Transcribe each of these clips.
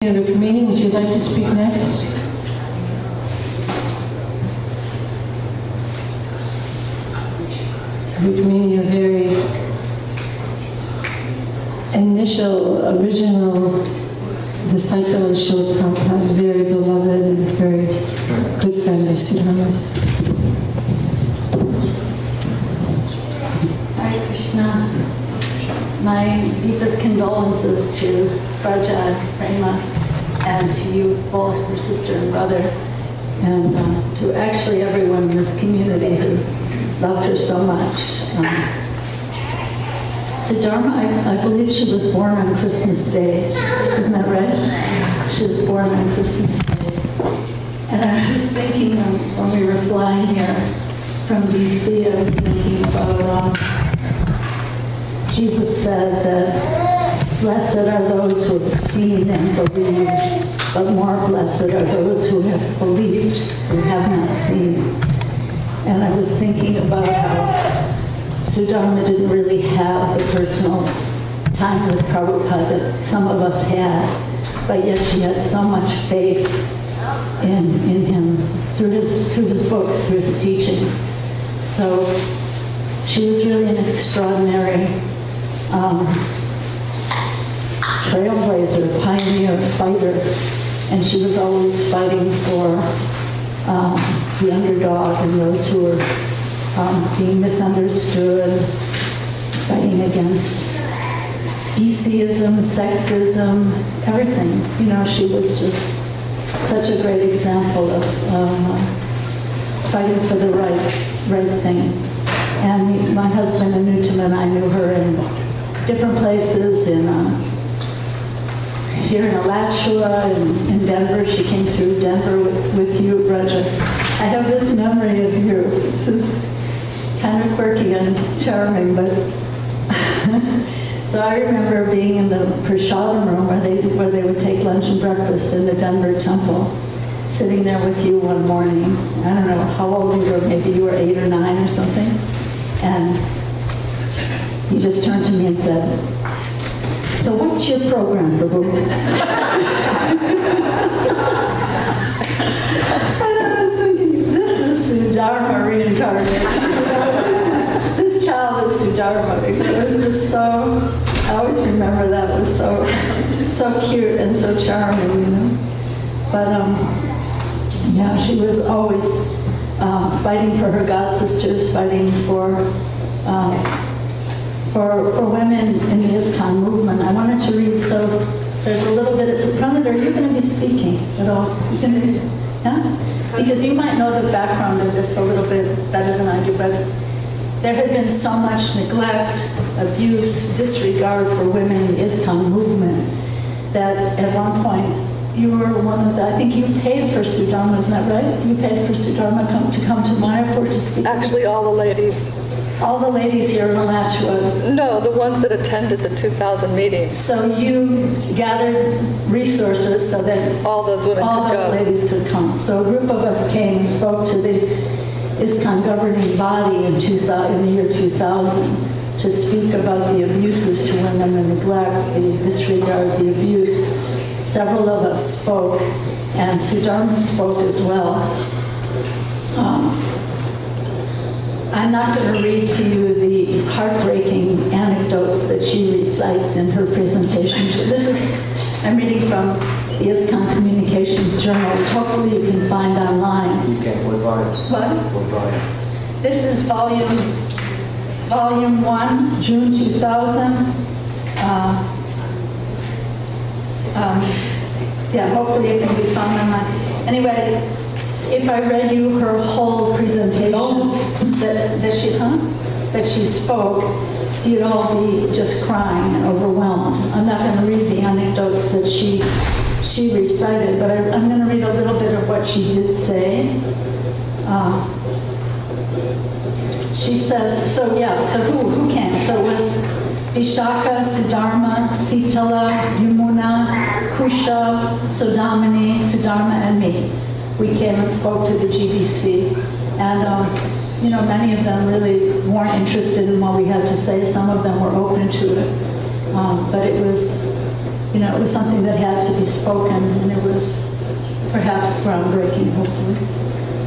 Rukmini, would you like to speak next? Rukmini, a very original disciple of Srila Prabhupada, very beloved and very good friend of Sudharma's. Hare Krishna. My deepest condolences to Braja, Prema, and to you both, your sister and brother, and to actually everyone in this community who loved her so much. Sudharma, I believe she was born on Christmas Day. Isn't that right? She was born on Christmas Day. And I was thinking when we were flying here from DC, I was thinking about Jesus said that blessed are those who have seen and believed, but more blessed are those who have believed and have not seen. And I was thinking about how Sudharma didn't really have the personal time with Prabhupada that some of us had, but yet she had so much faith in him through his books, through his teachings. So she was really an extraordinary trailblazer, pioneer, fighter, and she was always fighting for the underdog and those who were being misunderstood, fighting against speciesism, sexism, everything. You know, she was just such a great example of fighting for the right thing. And my husband Anuttam and I knew her in different places, here in Alachua, in Denver. She came through Denver with you, Braja. I have this memory of you. This is kind of quirky and charming, but so I remember being in the prasadam room where they would take lunch and breakfast in the Denver temple, sitting there with you one morning. I don't know how old you were, maybe you were 8 or 9 or something, and you just turned to me and said, "So what's your program, Prabhu?" And I was thinking, this is Sudharma reincarnated. This child is Sudharma. It was just so, I always remember that was so cute and so charming, you know. But yeah, she was always fighting for her god sisters, fighting for women in the ISKCON movement. I wanted to read, so there's a little bit of, Pranad, are you going to be speaking at all? You going to be, yeah? Because you might know the background of this a little bit better than I do, but there had been so much neglect, abuse, disregard for women in the ISKCON movement that at one point you were one of the, I think you paid for Sudharma, isn't that right? You paid for Sudharma to come to Mayapur to speak? Actually, all the ladies. All the ladies here in Alachua? No, the ones that attended the 2000 meetings. So you gathered resources so that all those women ladies could come. So a group of us came and spoke to the ISKCON governing body in the year 2000 to speak about the abuses to women, the neglect, the disregard, the abuse. Several of us spoke, and Sudharma spoke as well. I'm not going to read to you the heartbreaking anecdotes that she recites in her presentation. I'm reading from the ISKCON Communications Journal, which hopefully you can find online. Okay, what volume? What? What volume? This is volume 1, June 2000. Yeah, hopefully it can be found online. Anyway, if I read you her whole presentation that she spoke, you'd all be just crying and overwhelmed. I'm not going to read the anecdotes that she recited, but I'm going to read a little bit of what she did say. She says, so who came? So it was Vishaka, Sudharma, Sitala, Yamuna, Kusha, Sudamani, Sudharma, and me. We came and spoke to the GBC, and you know, many of them really weren't interested in what we had to say. Some of them were open to it, but it was you know, it was something that had to be spoken, and it was perhaps groundbreaking, hopefully.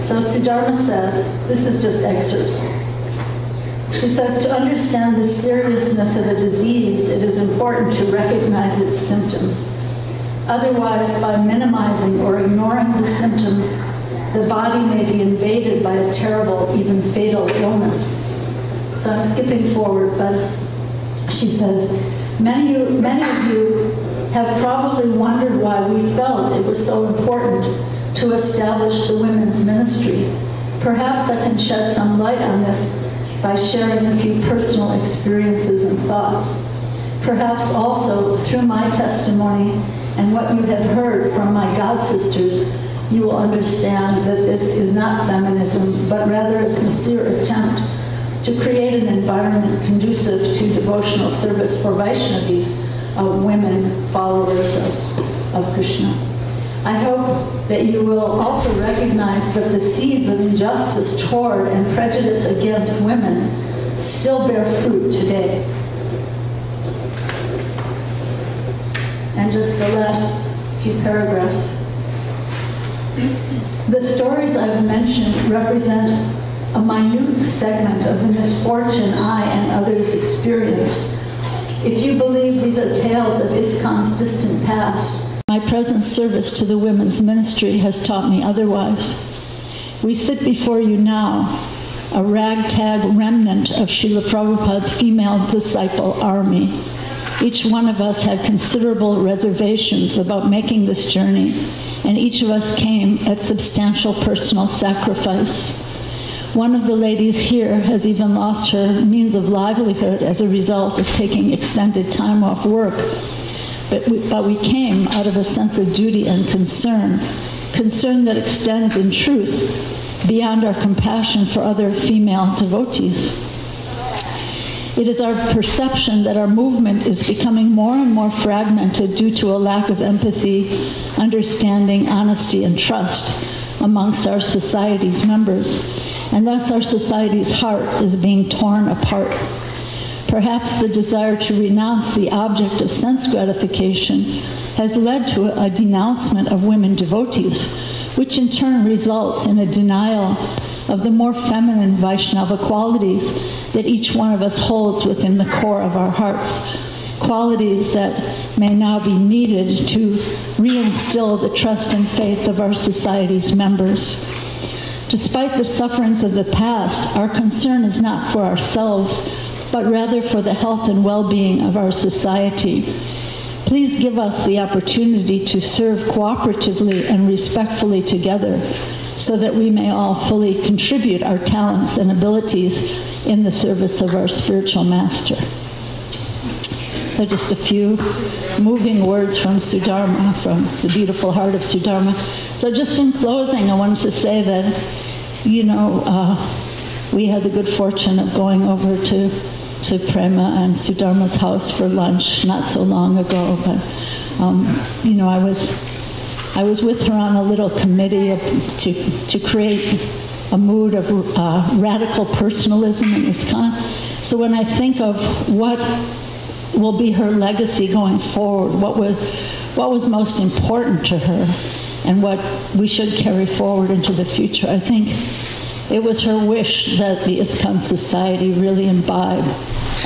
So Sudharma says, this is just excerpts. She says, to understand the seriousness of a disease, it is important to recognize its symptoms. Otherwise, by minimizing or ignoring the symptoms, the body may be invaded by a terrible, even fatal illness. So I'm skipping forward, but she says, many of you have probably wondered why we felt it was so important to establish the women's ministry. Perhaps I can shed some light on this by sharing a few personal experiences and thoughts. Perhaps also through my testimony and what you have heard from my God sisters, you will understand that this is not feminism, but rather a sincere attempt to create an environment conducive to devotional service for Vaishnavis, women followers of Krishna. I hope that you will also recognize that the seeds of injustice toward and prejudice against women still bear fruit today. And just the last few paragraphs. The stories I've mentioned represent a minute segment of the misfortune I and others experienced. If you believe these are tales of ISKCON's distant past, my present service to the women's ministry has taught me otherwise. We sit before you now, a ragtag remnant of Srila Prabhupada's female disciple army. Each one of us had considerable reservations about making this journey, and each of us came at substantial personal sacrifice. One of the ladies here has even lost her means of livelihood as a result of taking extended time off work. But we came out of a sense of duty and concern that extends in truth beyond our compassion for other female devotees. It is our perception that our movement is becoming more and more fragmented due to a lack of empathy, understanding, honesty, and trust amongst our society's members, and thus our society's heart is being torn apart. Perhaps the desire to renounce the object of sense gratification has led to a denouncement of women devotees, which in turn results in a denial of the more feminine Vaishnava qualities that each one of us holds within the core of our hearts, qualities that may now be needed to reinstill the trust and faith of our society's members. Despite the sufferings of the past, our concern is not for ourselves, but rather for the health and well-being of our society. Please give us the opportunity to serve cooperatively and respectfully together so that we may all fully contribute our talents and abilities in the service of our spiritual master. So just a few moving words from Sudharma, from the beautiful heart of Sudharma. So just in closing, I wanted to say that, you know, we had the good fortune of going over to Prema and Sudharma's house for lunch not so long ago, but you know, I was with her on a little committee to create a mood of radical personalism in ISKCON. So when I think of what will be her legacy going forward, what was most important to her, and what we should carry forward into the future, I think it was her wish that the ISKCON society really imbibe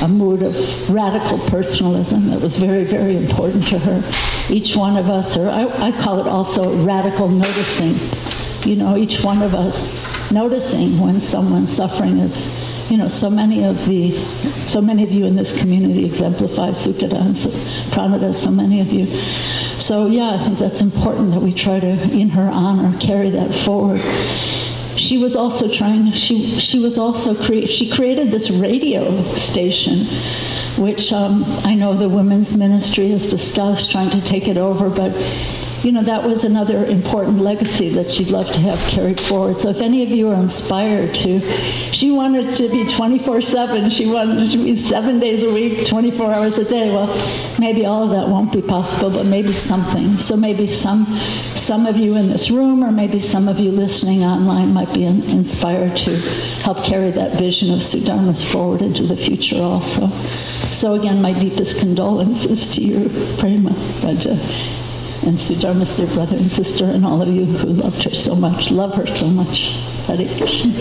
a mood of radical personalism that was very, very important to her. Each one of us, or I call it also radical noticing, you know, each one of us noticing when someone's suffering is, you know, so many of you in this community exemplify Sukhada and Pranada, so many of you. So yeah, I think that's important that we try to, in her honor, carry that forward. She was also she created this radio station, which I know the women's ministry has discussed trying to take it over, but you know, that was another important legacy that she'd love to have carried forward. So if any of you are inspired to, she wanted to be 24/7, she wanted to be 7 days a week, 24 hours a day. Well, maybe all of that won't be possible, but maybe something. So maybe some of you in this room, or maybe some of you listening online might be inspired to help carry that vision of Sudharma's forward into the future also. So again, my deepest condolences to you, Prema, Raja, and Sudharma's dear brother and sister, and all of you who loved her so much, love her so much. Hare Krishna.